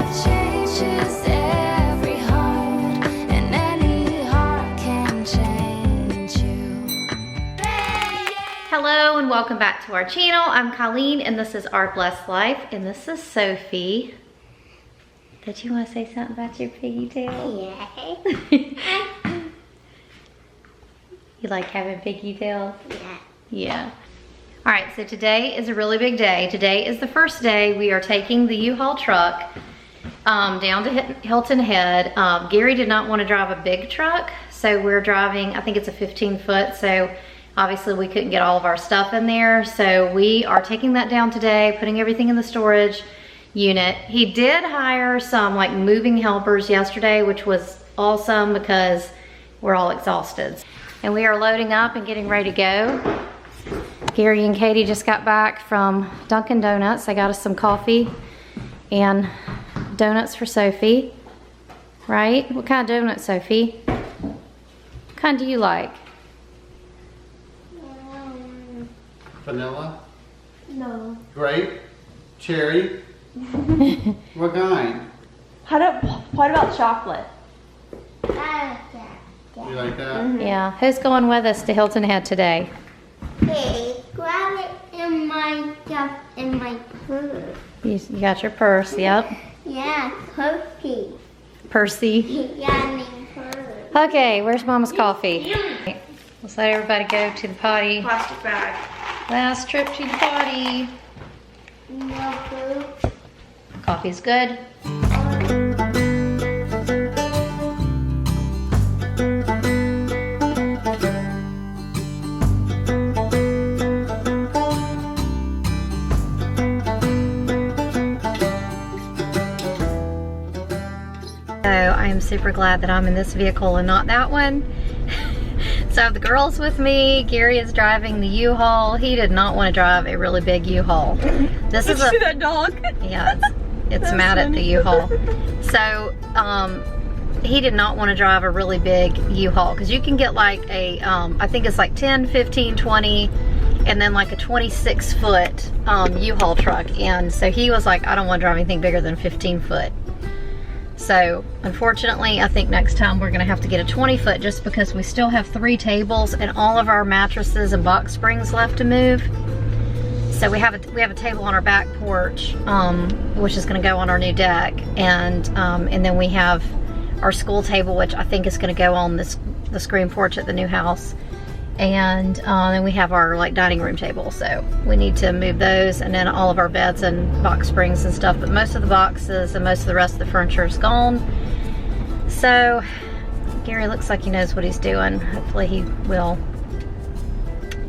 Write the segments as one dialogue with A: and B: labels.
A: changes every heart, and any heart can change you.
B: Hello and welcome back to our channel. I'm Colleen and this is Our Blessed Life, and this is Sophie. Did you want to say something about your piggy tail?
C: Yeah.
B: You like having piggy tails?
C: Yeah.
B: Yeah. All right, so today is a really big day. Today is the first day we are taking the U-Haul truck down to Hilton Head. Gary did not want to drive a big truck, so we're driving, I think it's a 15-foot, so obviously we couldn't get all of our stuff in there. So we are taking that down today, putting everything in the storage unit. He did hire some like moving helpers yesterday, which was awesome because we're all exhausted. And we are loading up and getting ready to go. Gary and Katie just got back from Dunkin' Donuts. They got us some coffee and donuts for Sophie, right? What kind of donut, Sophie? What kind do you like?
D: Vanilla?
C: No.
D: Grape? Cherry? What kind?
E: What about chocolate?
D: You like that?
B: Yeah, who's going with us to Hilton Head today?
C: Hey, grab it in my stuff in my purse.
B: You got your purse, yep.
C: Yeah, Percy.
B: Percy.
C: Yeah, named Percy.
B: Okay, where's Mama's coffee? Let's let everybody go to the potty.
E: Plastic bag.
B: Last trip to the potty.
C: No food.
B: Coffee's good. So I am super glad that I'm in this vehicle and not that one. So I have the girls with me. Gary is driving the U-Haul. He did not want to drive a really big U-Haul. This is
E: See that dog?
B: Yeah, it's mad at the U-Haul. So he did not want to drive a really big U-Haul because you can get like a, I think it's like 10, 15, 20, and then like a 26-foot U-Haul truck. And so he was like, I don't want to drive anything bigger than 15 foot. So unfortunately, I think next time we're gonna have to get a 20-foot just because we still have 3 tables and all of our mattresses and box springs left to move. So we have a table on our back porch, which is gonna go on our new deck, and then we have our school table, which I think is gonna go on the screen porch at the new house. And then we have our like dining room table, so we need to move those, and then all of our beds and box springs and stuff. But most of the boxes and most of the rest of the furniture is gone. So Gary looks like he knows what he's doing. Hopefully he will.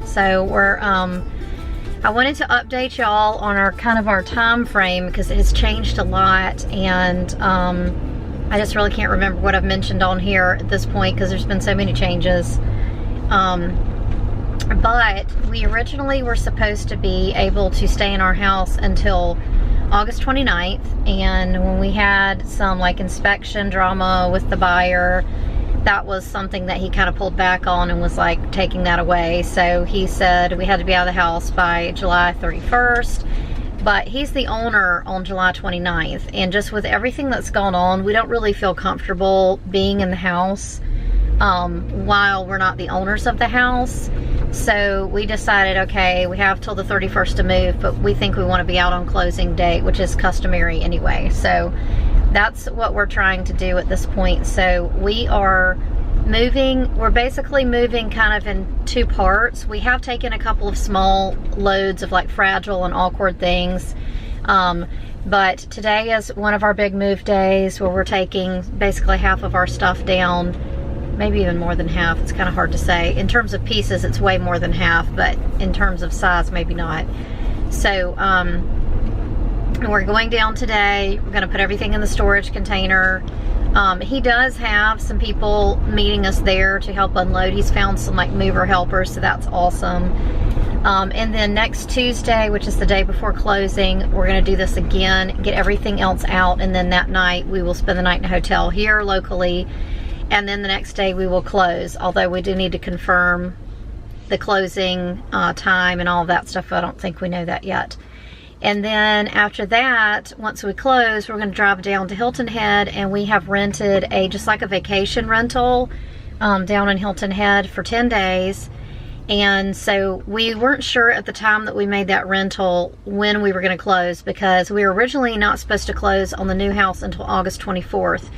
B: So we're I wanted to update y'all on our our time frame because it has changed a lot, and I just really can't remember what I've mentioned on here at this point because there's been so many changes. But we originally were supposed to be able to stay in our house until August 29th, and when we had some like inspection drama with the buyer, that was something that he kind of pulled back on and was like taking that away. So he said we had to be out of the house by July 31st, but he's the owner on July 29th, and just with everything that's gone on, we don't really feel comfortable being in the house while we're not the owners of the house. So we decided, okay, we have till the 31st to move, but we think we want to be out on closing date, which is customary anyway. So that's what we're trying to do at this point. So we are moving, we're basically moving kind of in 2 parts. We have taken a couple of small loads of like fragile and awkward things. But today is one of our big move days where we're taking basically half of our stuff down. Maybe even more than half. It's kind of hard to say. In terms of pieces, it's way more than half, but in terms of size, maybe not. So we're going down today. We're going to put everything in the storage container. He does have some people meeting us there to help unload. He's found some like mover helpers, so that's awesome. And then next Tuesday, which is the day before closing, we're going to do this again, get everything else out, and then that night we will spend the night in a hotel here locally. And then the next day we will close, although we do need to confirm the closing time and all of that stuff. I don't think we know that yet. And then after that, once we close, we're going to drive down to Hilton Head, and we have rented just like a vacation rental down in Hilton Head for 10 days. And so we weren't sure at the time that we made that rental when we were going to close, because we were originally not supposed to close on the new house until August 24th.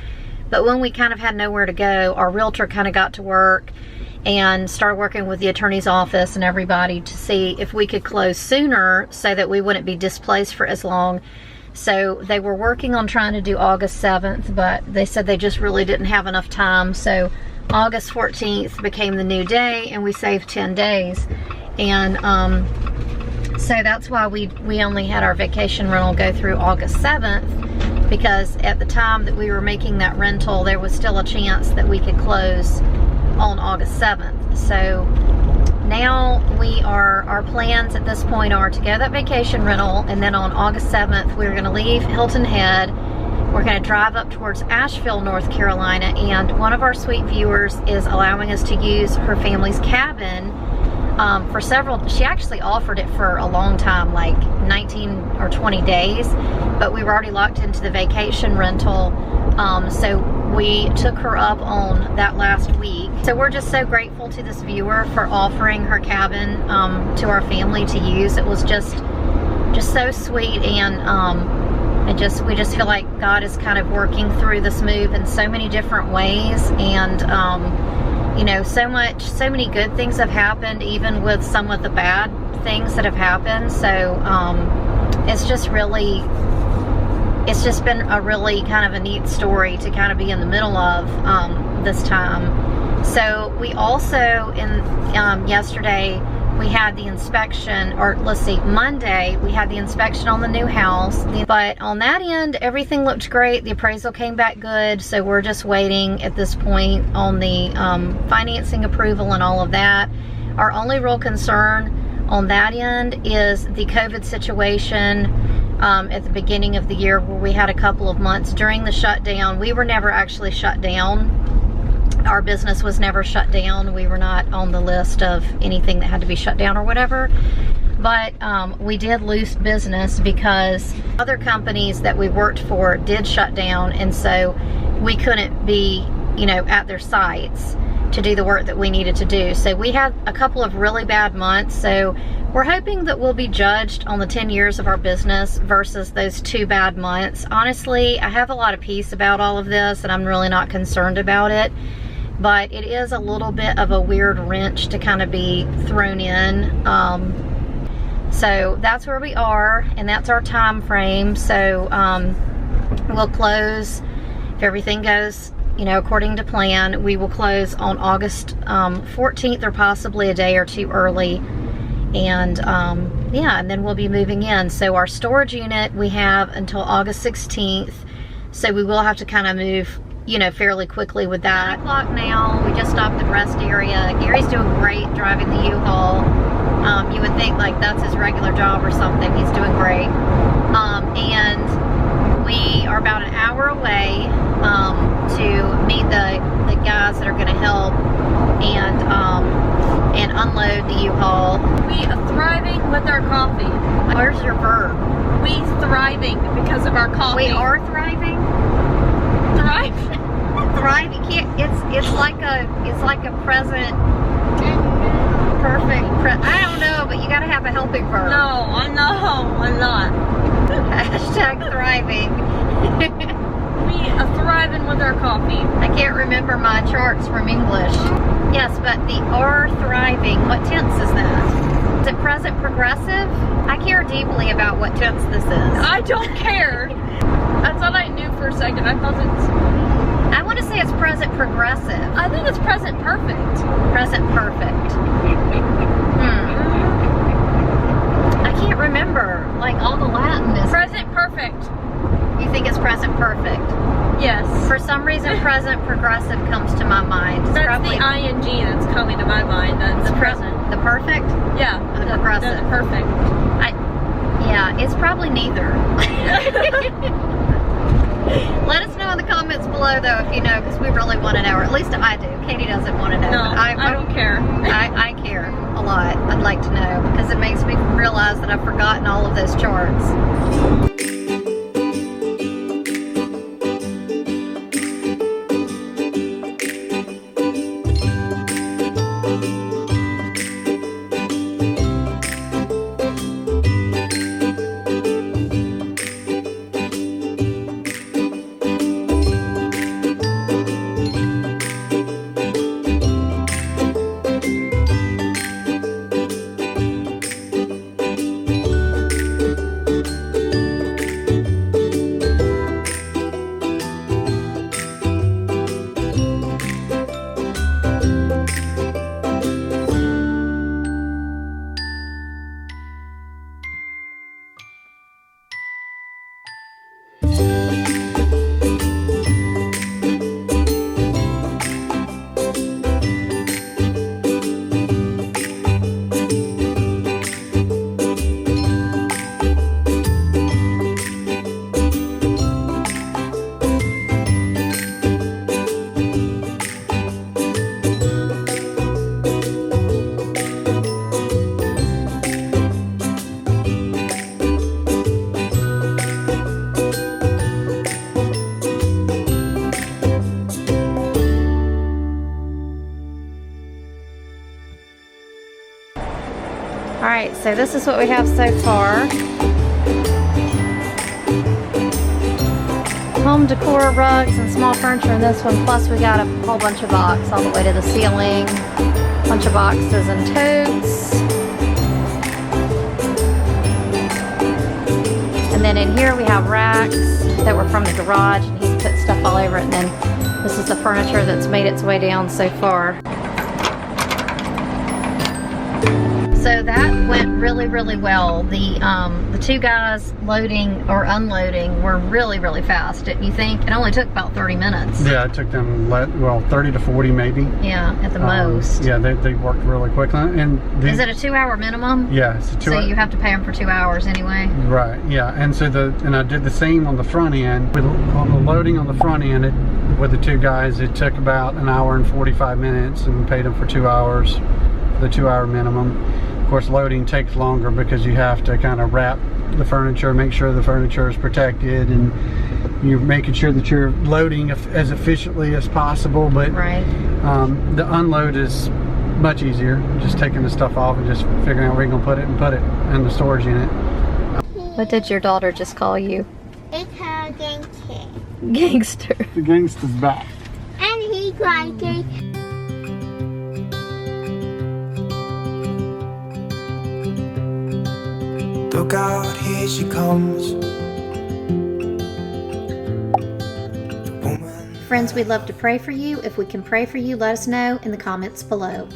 B: But when we kind of had nowhere to go, our realtor kind of got to work and started working with the attorney's office and everybody to see if we could close sooner so that we wouldn't be displaced for as long. So they were working on trying to do August 7th, but they said they just really didn't have enough time. So August 14th became the new day, and we saved 10 days. And so that's why we only had our vacation rental go through August 7th, because at the time that we were making that rental, there was still a chance that we could close on August 7th. So now our plans at this point are to go that vacation rental, and then on August 7th we're going to leave Hilton Head. We're going to drive up towards Asheville, North Carolina, and one of our sweet viewers is allowing us to use her family's cabin for several. She actually offered it for a long time, like 19 or 20 days, but we were already locked into the vacation rental. So we took her up on that last week. So we're just so grateful to this viewer for offering her cabin to our family to use. It was just so sweet, and we just feel like God is kind of working through this move in so many different ways. And you know, so many good things have happened, even with some of the bad things that have happened. So it's just been a really kind of a neat story to kind of be in the middle of this time. So we also, yesterday, we had the inspection, or let's see, Monday, we had the inspection on the new house. But on that end, everything looked great. The appraisal came back good. So we're just waiting at this point on the financing approval and all of that. Our only real concern on that end is the COVID situation at the beginning of the year, where we had a couple of months during the shutdown. We were never actually shut down. Our business was never shut down. We were not on the list of anything that had to be shut down or whatever. But we did lose business because other companies that we worked for did shut down, and so we couldn't be, you know, at their sites to do the work that we needed to do. So we had a couple of really bad months. So we're hoping that we'll be judged on the 10 years of our business versus those 2 bad months. Honestly, I have a lot of peace about all of this, and I'm really not concerned about it. But it is a little bit of a weird wrench to kind of be thrown in. So that's where we are, and that's our time frame. So we'll close, if everything goes, you know, according to plan, we will close on August 14th, or possibly a day or two early. And yeah, and then we'll be moving in. So our storage unit, we have until August 16th. So we will have to kind of move, you know, fairly quickly with that. 9 o'clock now. We just stopped at rest area. Gary's doing great driving the U-Haul. You would think like that's his regular job or something. He's doing great. And we are about an hour away to meet the guys that are going to help and unload the U-Haul.
E: We are thriving with our coffee.
B: Where's your verb?
E: We thriving because of our coffee.
B: We are thriving.
E: Thrive.
B: Thrive. You can't. It's like a present perfect. I don't know, but you got to have a helping verb.
E: No, I'm not.
B: Hashtag thriving.
E: We are thriving with our coffee.
B: I can't remember my charts from English. Yes, but the are thriving. What tense is that? Is it present progressive? I care deeply about what tense this is.
E: I don't care. I thought I knew for a second. I thought
B: I want to say it's present progressive.
E: I think it's present perfect.
B: Present perfect. I can't remember. Like all the Latin is.
E: Present perfect.
B: You think it's present perfect?
E: Yes.
B: For some reason, present progressive comes to my mind. It's
E: that's
B: probably
E: the ing that's coming to my mind. The present.
B: The perfect?
E: Yeah.
B: The progressive.
E: The perfect.
B: Yeah, it's probably neither. Let us know in the comments below below though if you know, because we really want to know, or at least I do. Katie doesn't want to know.
E: No,
B: but
E: I don't care.
B: I care a lot. I'd like to know because it makes me realize that I've forgotten all of those charts. Alright, so this is what we have so far. Home decor, rugs, and small furniture in this one. Plus we got a whole bunch of boxes all the way to the ceiling. Bunch of boxes and totes. And then in here we have racks that were from the garage, and he's put stuff all over it. And then this is the furniture that's made its way down so far. So that went really, really well. The two guys loading or unloading were really, really fast, didn't you think? It only took about 30 minutes.
D: Yeah, it took them, well, 30 to 40 maybe.
B: Yeah, at the most.
D: Yeah, they worked really quick. And
B: Is it a 2-hour minimum?
D: Yeah, it's a 2
B: So
D: hour.
B: you have to pay them for 2 hours anyway?
D: Right, yeah. And so and I did the same on the front end. On the loading on the front end, with the two guys, it took about 1 hour and 45 minutes, and paid them for 2 hours, the 2-hour minimum. Of course, loading takes longer because you have to kind of wrap the furniture, make sure the furniture is protected, and you're making sure that you're loading as efficiently as possible. But
B: right.
D: The unload is much easier, just taking the stuff off and just figuring out where you're going to put it in the storage unit.
B: What did your daughter just call you?
C: It's a gangster.
B: Gangster.
D: The gangster's back.
C: And he's like it.
F: Look out, here she comes.
B: Friends, we'd love to pray for you. If we can pray for you, let us know in the comments below.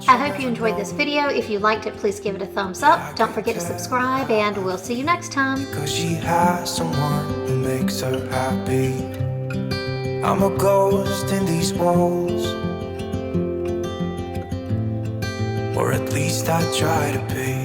B: I hope you enjoyed this video. If you liked it, please give it a thumbs up. Don't forget to subscribe, and we'll see you next time.
F: Because she has someone who makes her happy. I'm a ghost in these walls, or at least I try to be.